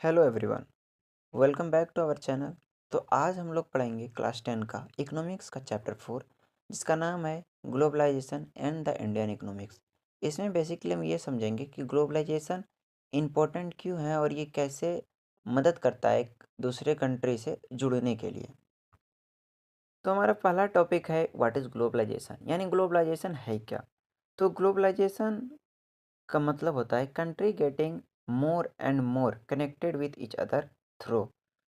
Hello everyone, welcome back to our channel. तो आज हम लोग पढ़ेंगे क्लास 10 का इकोनॉमिक्स का चैप्टर 4, जिसका नाम है globalisation and the Indian economics. इसमें बेसिकली हम ये समझेंगे कि ग्लोबलाइजेशन इम्पोर्टेंट क्यों है और ये कैसे मदद करता है एक दूसरे कंट्री से जुड़ने के लिए। तो हमारा पहला टॉपिक है व्हाट इज़ ग्लोबलाइजेशन, यानी ग्लोबलाइजेशन है क्या। तो ग्लोबलाइजेशन का मतलब होता है country getting more and more connected with each other through.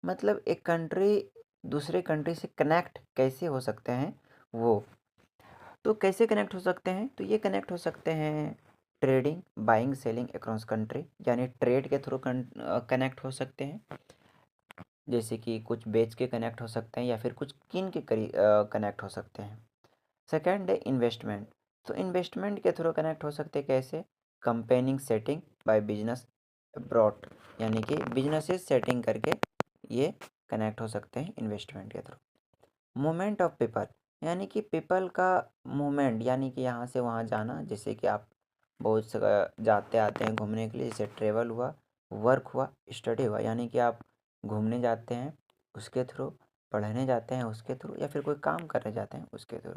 मतलब एक कंट्री दूसरे कंट्री से कनेक्ट कैसे हो सकते हैं वो। तो कैसे कनेक्ट हो सकते हैं, तो ये कनेक्ट हो सकते हैं trading, buying, selling across country, यानी ट्रेड के थ्रू कनेक्ट हो सकते हैं। जैसे कि कुछ बेच के कनेक्ट हो सकते हैं या फिर कुछ किन के कनेक्ट हो सकते हैं। सेकेंड है इन्वेस्टमेंट। तो इन्वेस्टमेंट के थ्रू कनेक्ट हो सकते हैं कैसे, campaigning setting by business abroad, यानी कि बिजनेसेस सेटिंग करके ये कनेक्ट हो सकते हैं इन्वेस्टमेंट के थ्रू। मूवमेंट ऑफ पीपल, यानी कि पीपल का मूवमेंट, यानी कि यहाँ से वहाँ जाना। जैसे कि आप बहुत से जाते आते हैं घूमने के लिए, जैसे ट्रेवल हुआ, वर्क हुआ, स्टडी हुआ, यानी कि आप घूमने जाते हैं उसके थ्रू, पढ़ने जाते हैं उसके थ्रू, या फिर कोई काम करने जाते हैं उसके through.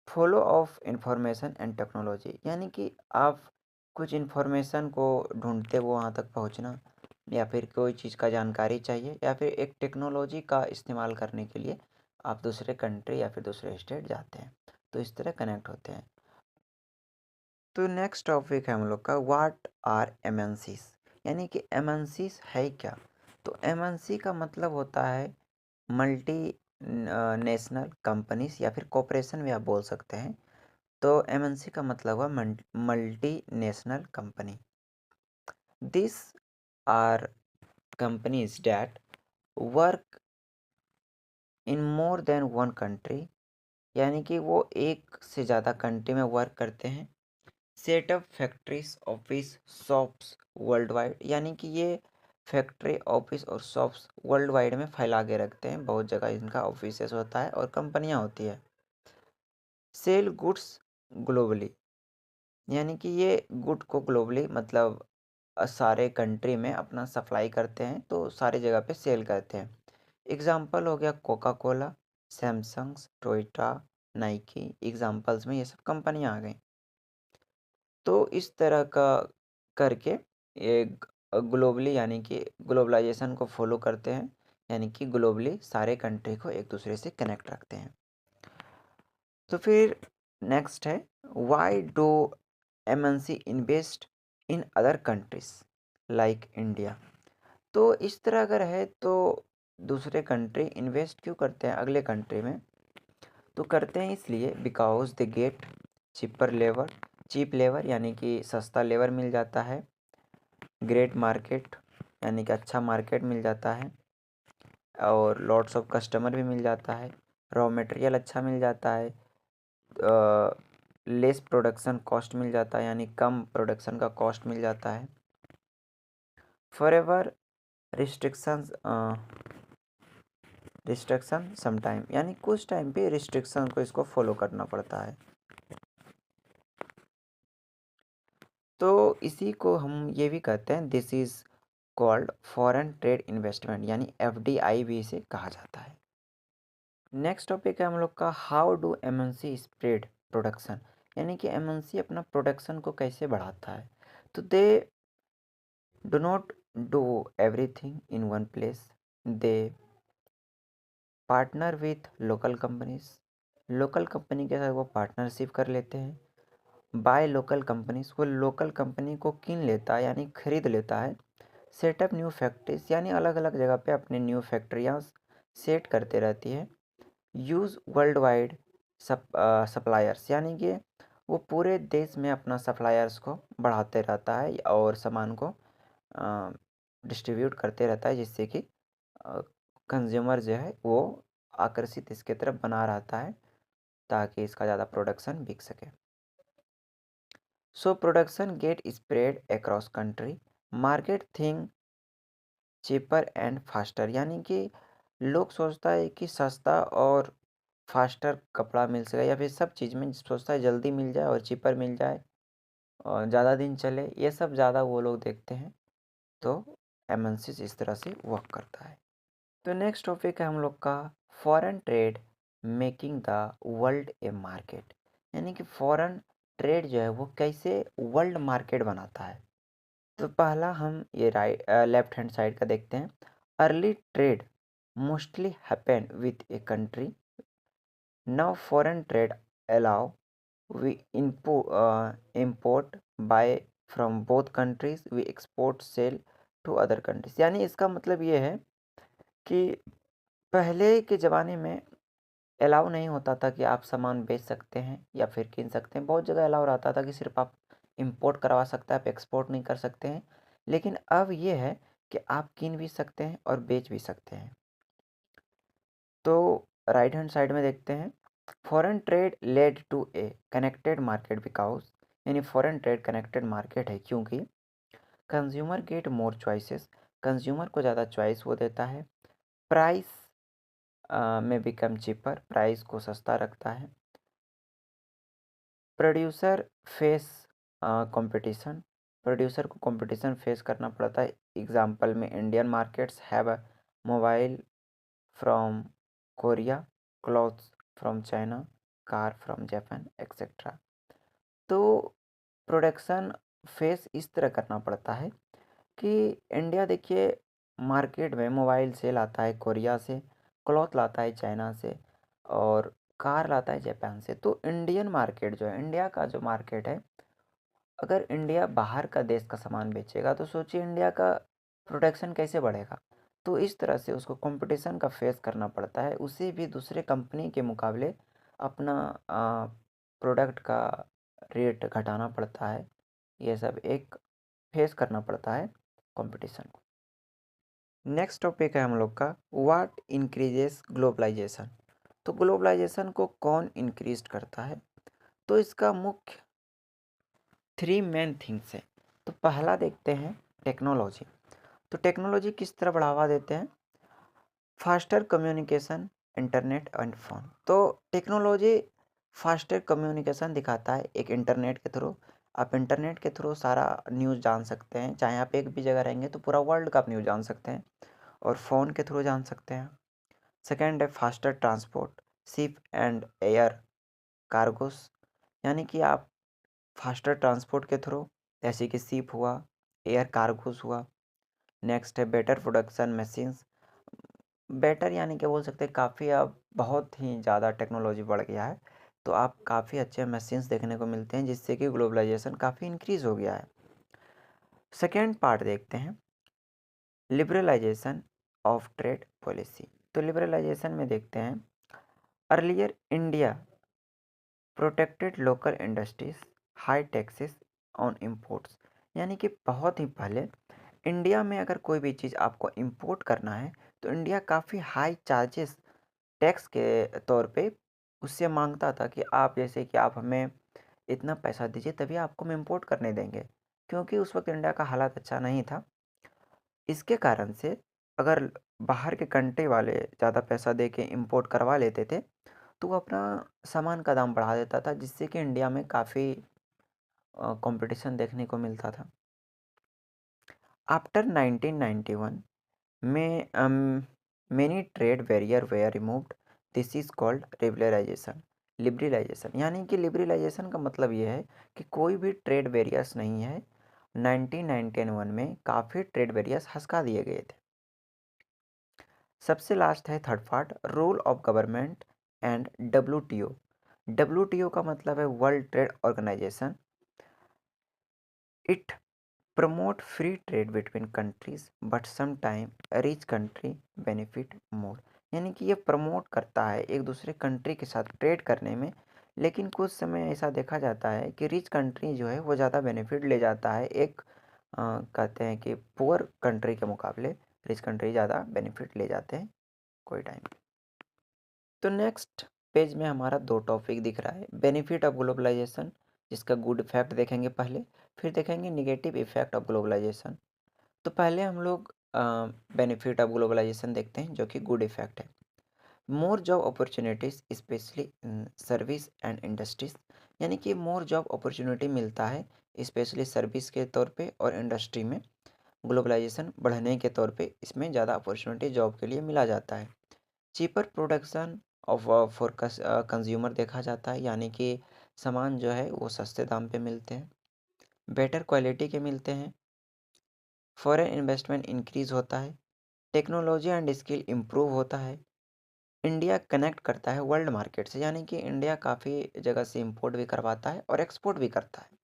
Follow of information and technology, यानी कि आप कुछ इन्फॉर्मेशन को ढूंढते हुए वहाँ तक पहुँचना, या फिर कोई चीज़ का जानकारी चाहिए, या फिर एक टेक्नोलॉजी का इस्तेमाल करने के लिए आप दूसरे कंट्री या फिर दूसरे स्टेट जाते हैं। तो इस तरह कनेक्ट होते हैं। तो नेक्स्ट टॉपिक है हम लोग का व्हाट आर एमएनसीज, यानी कि एमएनसीज है क्या। तो एमएनसी का मतलब होता है मल्टी नेशनल कंपनीज या फिर कॉरपोरेशन भी आप बोल सकते हैं। तो एमएनसी का मतलब हुआ multi national company. This are companies that work in more than one country, यानी कि वो एक से ज़्यादा कंट्री में वर्क करते हैं। Setup factories, office, shops world wide, यानी कि ये फैक्ट्री, ऑफिस और शॉप्स वर्ल्ड वाइड में फैला के रखते हैं। बहुत जगह इनका ऑफिसेस होता है और कंपनियां होती है। सेल गुड्स ग्लोबली, यानी कि ये गुड को ग्लोबली मतलब सारे कंट्री में अपना सप्लाई करते हैं, तो सारी जगह पे सेल करते हैं। एग्जाम्पल हो गया Coca Cola, Samsung's, Toyota, Nike, examples में ये सब कंपनियां आ गई। तो इस तरह का करके ये ग्लोबली, यानी कि ग्लोबलाइजेशन को फॉलो करते हैं, यानी कि ग्लोबली सारे कंट्री को एक दूसरे से कनेक्ट रखते हैं। तो फिर नेक्स्ट है why do MNC invest in other countries like India. तो इस तरह अगर है तो दूसरे कंट्री इन्वेस्ट क्यों करते हैं अगले कंट्री में, तो करते हैं इसलिए because they get cheaper labour, cheap labour यानी कि सस्ता लेबर मिल जाता है। ग्रेट मार्केट, यानी कि अच्छा मार्केट मिल जाता है, और लॉट्स ऑफ कस्टमर भी मिल जाता है। रॉ मटेरियल अच्छा मिल जाता है। लेस प्रोडक्शन कॉस्ट मिल जाता है, यानी कम प्रोडक्शन का कॉस्ट मिल जाता है। फॉरएवर रिस्ट्रिक्शंस, रिस्ट्रिक्शन समटाइम, यानी कुछ टाइम पे रिस्ट्रिक्शन को इसको फॉलो करना पड़ता है। तो इसी को हम ये भी कहते हैं, this is called foreign trade investment, यानी एफडीआई भी इसे कहा जाता है। नेक्स्ट टॉपिक है हम लोग का how do MNC spread production, यानी कि एमएनसी अपना प्रोडक्शन को कैसे बढ़ाता है। तो they do not do everything in one place, they partner with local companies, local company के साथ वो पार्टनरशिप कर लेते हैं। बाय लोकल कंपनीज, वो लोकल कंपनी को किन लेता है, यानी खरीद लेता है। सेटअप न्यू फैक्ट्रीज, यानी अलग अलग जगह पे अपने न्यू फैक्ट्रियाँ सेट करते रहती है। यूज़ वर्ल्ड वाइड सप्लायर्स, यानी कि वो पूरे देश में अपना सप्लायर्स को बढ़ाते रहता है और सामान को डिस्ट्रीब्यूट करते रहता है, जिससे कि कंज्यूमर जो है वो आकर्षित इसके तरफ बना रहता है, ताकि इसका ज़्यादा प्रोडक्शन बिक सके। So production get spread across country, market think cheaper and faster, यानी कि लोग सोचता है कि सस्ता और फास्टर कपड़ा मिल सके, या फिर सब चीज़ में सोचता है जल्दी मिल जाए और चीपर मिल जाए और ज़्यादा दिन चले, ये सब ज़्यादा वो लोग देखते हैं। तो एमएनसीज इस तरह से वर्क करता है। तो नेक्स्ट टॉपिक है हम लोग का foreign trade making the world A market, यानी कि फॉरेन ट्रेड जो है वो कैसे वर्ल्ड मार्केट बनाता है। तो पहला हम ये लेफ्ट हैंड साइड का देखते हैं। Early trade mostly happen with a country, now foreign trade allow we import buy from both countries, we export sell to other countries। यानी इसका मतलब ये है कि पहले के ज़माने में अलाउ नहीं होता था कि आप सामान बेच सकते हैं या फिर कीन सकते हैं। बहुत जगह अलाउ रहता था कि सिर्फ आप इंपोर्ट करवा सकते हैं, आप एक्सपोर्ट नहीं कर सकते हैं। लेकिन अब ये है कि आप कीन भी सकते हैं और बेच भी सकते हैं। तो राइट हैंड साइड में देखते हैं, foreign trade led to a connected market because, यानी फॉरेन ट्रेड कनेक्टेड मार्केट है क्योंकि consumer get more choices, consumer को ज़्यादा चॉइस वो देता है। प्राइस में बिकम चीपर, प्राइस को सस्ता रखता है। प्रोड्यूसर फेस कंपटीशन, प्रोड्यूसर को कंपटीशन फेस करना पड़ता है। एग्जांपल में Indian markets have a mobile from Korea, clothes from China, car from Japan etcetera. तो प्रोडक्शन फेस इस तरह करना पड़ता है कि इंडिया देखिए मार्केट में मोबाइल से लाता है कोरिया से, क्लॉथ लाता है चाइना से और कार लाता है जापान से। तो इंडियन मार्केट जो है, इंडिया का जो मार्केट है, अगर इंडिया बाहर का देश का सामान बेचेगा तो सोचिए इंडिया का प्रोडक्शन कैसे बढ़ेगा। तो इस तरह से उसको कंपटीशन का फेस करना पड़ता है, उसे भी दूसरे कंपनी के मुकाबले अपना प्रोडक्ट का रेट घटाना पड़ता है। ये सब एक फेस करना पड़ता है कंपटीशन को। नेक्स्ट टॉपिक है हम लोग का व्हाट इंक्रीजेस ग्लोबलाइजेशन। तो ग्लोबलाइजेशन को कौन इंक्रीज करता है? तो इसका मुख्य 3 मेन थिंग्स है। तो पहला देखते हैं टेक्नोलॉजी। तो टेक्नोलॉजी किस तरह बढ़ावा देते हैं? Faster communication, internet and phone. तो टेक्नोलॉजी फास्टर कम्युनिकेशन दिखाता है एक इंटरनेट के थ्रू। आप इंटरनेट के थ्रू सारा न्यूज़ जान सकते हैं, चाहे आप एक भी जगह रहेंगे तो पूरा वर्ल्ड का आप न्यूज़ जान सकते हैं और फ़ोन के थ्रू जान सकते हैं। सेकेंड है faster transport, ship and air cargos, यानी कि आप फास्टर ट्रांसपोर्ट के थ्रू, जैसे कि शिप हुआ, एयर कार्गोस हुआ। नेक्स्ट है बेटर प्रोडक्शन मशीन्स, बेटर यानी कि बोल सकते हैं काफ़ी अब बहुत ही ज़्यादा टेक्नोलॉजी बढ़ गया है, तो आप काफ़ी अच्छे मशीन्स देखने को मिलते हैं जिससे कि ग्लोबलाइजेशन काफ़ी इंक्रीज़ हो गया है। सेकेंड पार्ट देखते हैं लिबरलाइजेशन ऑफ ट्रेड पॉलिसी। तो लिबरलाइजेशन में देखते हैं earlier India protected local industries, high taxes on imports, यानी कि बहुत ही पहले इंडिया में अगर कोई भी चीज़ आपको इंपोर्ट करना है तो इंडिया काफ़ी हाई चार्जेस टैक्स के तौर पे उससे मांगता था कि आप जैसे कि आप हमें इतना पैसा दीजिए तभी आपको हम इम्पोर्ट करने देंगे, क्योंकि उस वक्त इंडिया का हालात अच्छा नहीं था। इसके कारण से अगर बाहर के कंट्री वाले ज़्यादा पैसा दे के इम्पोर्ट करवा लेते थे तो वो अपना सामान का दाम बढ़ा देता था, जिससे कि इंडिया में काफ़ी कंपटीशन देखने को मिलता था। आफ्टर 1991 में many trade barrier were removed, this is called liberalisation. Liberalisation यानी कि लिबरलाइजेशन का मतलब ये है कि कोई भी ट्रेड बैरियर्स नहीं है। 1991 में काफ़ी ट्रेड बैरियर्स हटा दिए गए थे। सबसे लास्ट है third part role of government and WTO. WTO का मतलब है world trade organisation. It promote free trade between countries but sometime rich country benefit more, यानी कि ये प्रमोट करता है एक दूसरे कंट्री के साथ ट्रेड करने में, लेकिन कुछ समय ऐसा देखा जाता है कि रिच कंट्री जो है वो ज़्यादा बेनिफिट ले जाता है एक कहते हैं कि पुअर कंट्री के मुकाबले रिच कंट्री ज़्यादा बेनिफिट ले जाते हैं कोई टाइम। तो नेक्स्ट पेज में हमारा दो टॉपिक दिख रहा है, बेनिफिट ऑफ ग्लोबलाइजेशन जिसका गुड इफेक्ट देखेंगे पहले, फिर देखेंगे निगेटिव इफेक्ट ऑफ ग्लोबलाइजेशन। तो पहले हम लोग बेनिफिट ऑफ ग्लोबलाइजेशन देखते हैं जो कि गुड इफेक्ट है। More job opportunities specially in service and industries, यानी कि मोर जॉब अपॉर्चुनिटी मिलता है स्पेशली सर्विस के तौर पे और इंडस्ट्री में। ग्लोबलाइजेशन बढ़ने के तौर पे इसमें ज़्यादा अपॉर्चुनिटी जॉब के लिए मिला जाता है। Cheaper production of for consumer देखा जाता है, यानी कि सामान जो है वो सस्ते दाम पे मिलते हैं, बेटर क्वालिटी के मिलते हैं, फॉरेन इन्वेस्टमेंट इंक्रीज होता है, टेक्नोलॉजी एंड स्किल इम्प्रूव होता है, इंडिया कनेक्ट करता है वर्ल्ड मार्केट से, यानी कि इंडिया काफ़ी जगह से इंपोर्ट भी करवाता है और एक्सपोर्ट भी करता है।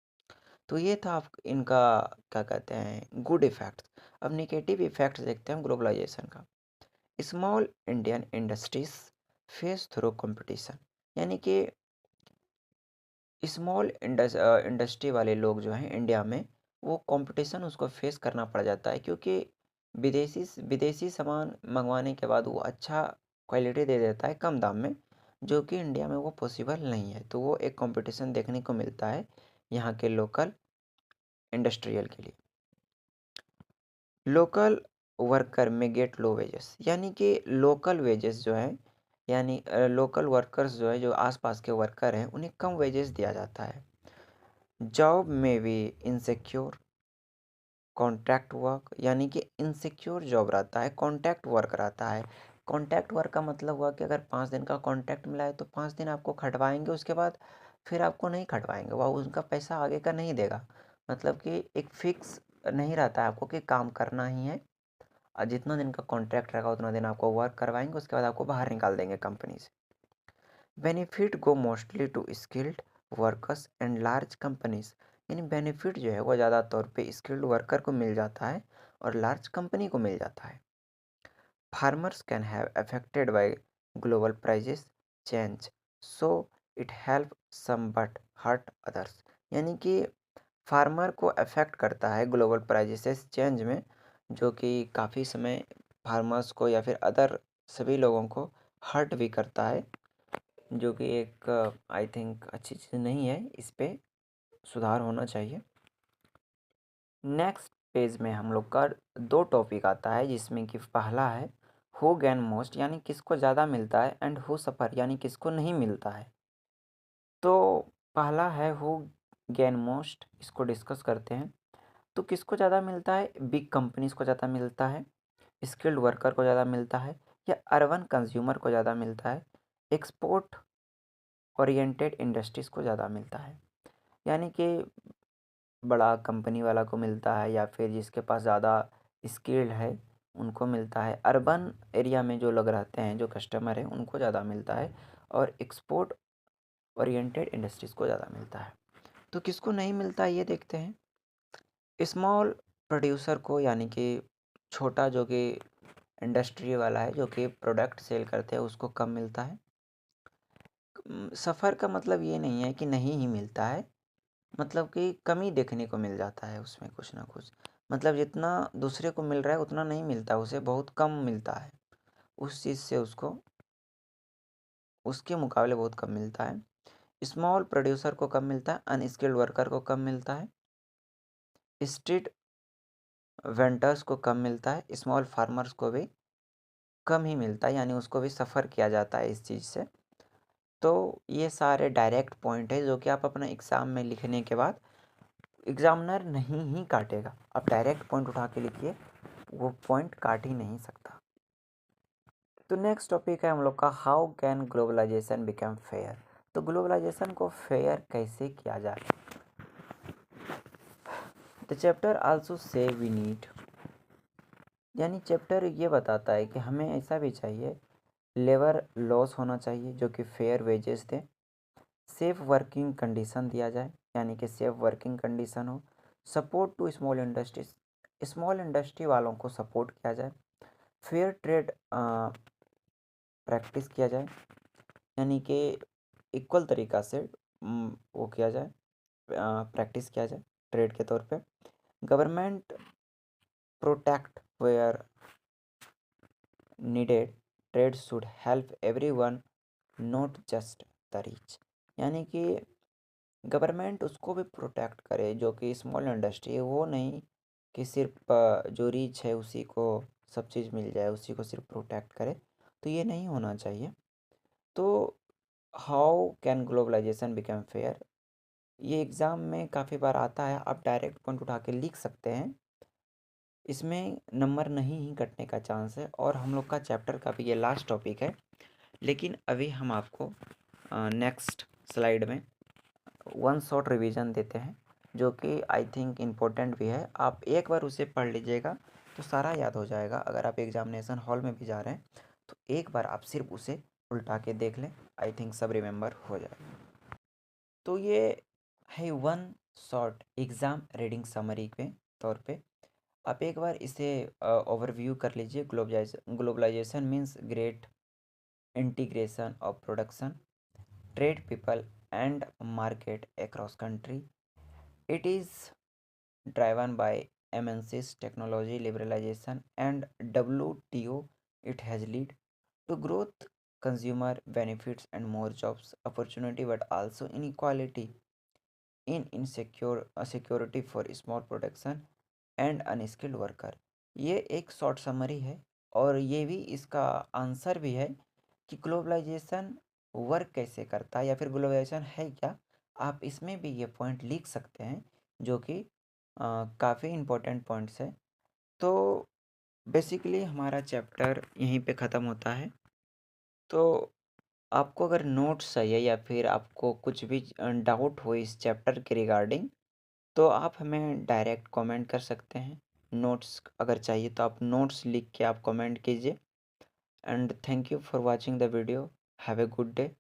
तो ये था आप इनका क्या कहते हैं गुड इफ़ेक्ट्स। अब निगेटिव इफ़ेक्ट्स देखते हैं ग्लोबलाइजेशन का। Small Indian industries face through competition, यानी कि स्मॉल इंडस्ट्री वाले लोग जो हैं इंडिया में, वो कंपटीशन उसको फेस करना पड़ जाता है, क्योंकि विदेशी सामान मंगवाने के बाद वो अच्छा क्वालिटी दे देता है कम दाम में, जो कि इंडिया में वो पॉसिबल नहीं है। तो वो एक कंपटीशन देखने को मिलता है यहाँ के लोकल इंडस्ट्रियल के लिए। लोकल वर्कर में गेट लो वेजेस, यानी कि लोकल वेजेस जो है, यानी लोकल वर्कर्स जो है, जो आसपास के वर्कर हैं, उन्हें कम वेजेस दिया जाता है। जॉब में भी इनसिक्योर कॉन्ट्रैक्ट वर्क, यानी कि इनसिक्योर जॉब रहता है, कॉन्ट्रैक्ट वर्क रहता है। कॉन्ट्रैक्ट वर्क का मतलब हुआ कि अगर 5 दिन का कॉन्ट्रैक्ट मिला है तो 5 दिन आपको खटवाएंगे, उसके बाद फिर आपको नहीं खटवाएंगे, वह उनका पैसा आगे का नहीं देगा। मतलब कि एक फिक्स नहीं रहता है आपको कि काम करना ही है, और जितना दिन का कॉन्ट्रैक्ट रहेगा उतना दिन आपको वर्क करवाएंगे, उसके बाद आपको बाहर निकाल देंगे कंपनी से। Benefit go mostly to skilled workers and large companies, यानी बेनिफिट जो है वो ज़्यादा तौर पे स्किल्ड वर्कर को मिल जाता है और लार्ज कंपनी को मिल जाता है। Farmers can have affected by global prices change, so it help some but hurt others, यानी कि फार्मर को अफेक्ट करता है ग्लोबल प्राइजेस चेंज में, जो कि काफ़ी समय फार्मर्स को या फिर अदर सभी लोगों को हर्ट भी करता है, जो कि एक आई थिंक अच्छी चीज़ नहीं है, इस पे सुधार होना चाहिए। नेक्स्ट पेज में हम लोग का 2 टॉपिक आता है, जिसमें कि पहला है हु गेन मोस्ट, यानी किसको ज़्यादा मिलता है, एंड हु सफ़र, यानी किसको नहीं मिलता है। तो पहला है हु गेन मोस्ट, इसको डिस्कस करते हैं। तो किसको ज़्यादा मिलता है, बिग कंपनीज़ को ज़्यादा मिलता है, स्किल्ड वर्कर को ज़्यादा मिलता है, या अर्बन कंज्यूमर को ज़्यादा मिलता है, एक्सपोर्ट ओरिएंटेड इंडस्ट्रीज़ को ज़्यादा मिलता है, यानी कि बड़ा कंपनी वाला को मिलता है या फिर जिसके पास ज़्यादा स्किल्ड है उनको मिलता है। अर्बन एरिया में जो लोग रहते हैं, जो कस्टमर हैं, उनको ज़्यादा मिलता है, और एक्सपोर्ट ओरिएंटेड इंडस्ट्रीज़ को ज़्यादा मिलता है। तो किसको नहीं मिलता है ये देखते हैं। स्मॉल प्रोड्यूसर को, यानी कि छोटा जो कि इंडस्ट्री वाला है, जो कि प्रोडक्ट सेल करते हैं, उसको कम मिलता है। सफ़र का मतलब ये नहीं है कि नहीं ही मिलता है, मतलब कि कमी देखने को मिल जाता है उसमें कुछ ना कुछ, मतलब जितना दूसरे को मिल रहा है उतना नहीं मिलता, उसे बहुत कम मिलता है, उस चीज़ से उसको उसके मुकाबले बहुत कम मिलता है। स्मॉल प्रोड्यूसर को कम मिलता है, अनस्किल्ड वर्कर को कम मिलता है, स्ट्रीट वेंडर्स को कम मिलता है, स्मॉल फार्मर्स को भी कम ही मिलता है, यानी उसको भी सफ़र किया जाता है इस चीज़ से। तो ये सारे डायरेक्ट पॉइंट है जो कि आप अपना एग्ज़ाम में लिखने के बाद एग्ज़ामिनर नहीं ही काटेगा, आप डायरेक्ट पॉइंट उठा के लिखिए, वो पॉइंट काट ही नहीं सकता। तो नेक्स्ट टॉपिक है हम लोग का how can globalisation become fair. तो ग्लोबलाइजेशन को फेयर कैसे किया जाए। The chapter also says we need, यानी चैप्टर ये बताता है कि हमें ऐसा भी चाहिए, लेबर लॉस होना चाहिए जो कि फेयर वेजेस दे, सेफ वर्किंग कंडीशन दिया जाए, यानी कि सेफ वर्किंग कंडीशन हो, support to small industries, small industry वालों को सपोर्ट किया जाए, फेयर ट्रेड प्रैक्टिस किया जाए, यानी कि इक्वल तरीक़ा से वो किया जाए, प्रैक्टिस किया जाए ट्रेड के तौर पे, government protect where needed, trade should help everyone not just the rich, यानी कि गवर्नमेंट उसको भी प्रोटेक्ट करे जो कि स्मॉल इंडस्ट्री है, वो नहीं कि सिर्फ जो रिच है उसी को सब चीज़ मिल जाए, उसी को सिर्फ प्रोटेक्ट करे, तो ये नहीं होना चाहिए। तो how can globalisation become fair, ये एग्ज़ाम में काफ़ी बार आता है, आप डायरेक्ट पॉइंट उठा के लिख सकते हैं, इसमें नंबर नहीं ही कटने का चांस है और हम लोग का चैप्टर का भी ये लास्ट टॉपिक है। लेकिन अभी हम आपको नेक्स्ट स्लाइड में वन शॉट रिवीजन देते हैं, जो कि आई थिंक इम्पोर्टेंट भी है। आप एक बार उसे पढ़ लीजिएगा तो सारा याद हो जाएगा। अगर आप एग्जामिनेशन हॉल में भी जा रहे हैं तो एक बार आप सिर्फ उसे उल्टा के देख लें, आई थिंक सब रिमेंबर हो जाएगा। तो ये है one shot exam reading summary के तौर पे। आप एक बार इसे ओवरव्यू कर लीजिए। Globalisation means great integration of production, trade people and market across country. It is driven by MNC's technology liberalization and WTO. It has led to growth, consumer benefits and more jobs opportunity, but also inequality in insecure security for small production and unskilled worker. ये एक short summary है और ये भी इसका answer भी है कि ग्लोबलाइजेशन वर्क कैसे करता है या फिर ग्लोबलाइजेशन है क्या। आप इसमें भी ये पॉइंट लिख सकते हैं, जो कि काफ़ी इम्पोर्टेंट पॉइंट्स है। तो बेसिकली हमारा चैप्टर यहीं पे ख़त्म होता है। तो आपको अगर नोट्स चाहिए या फिर आपको कुछ भी डाउट हो इस चैप्टर के रिगार्डिंग, तो आप हमें डायरेक्ट कमेंट कर सकते हैं। नोट्स अगर चाहिए तो आप नोट्स लिख के आप कमेंट कीजिए। And thank you for watching the video. Have a good day.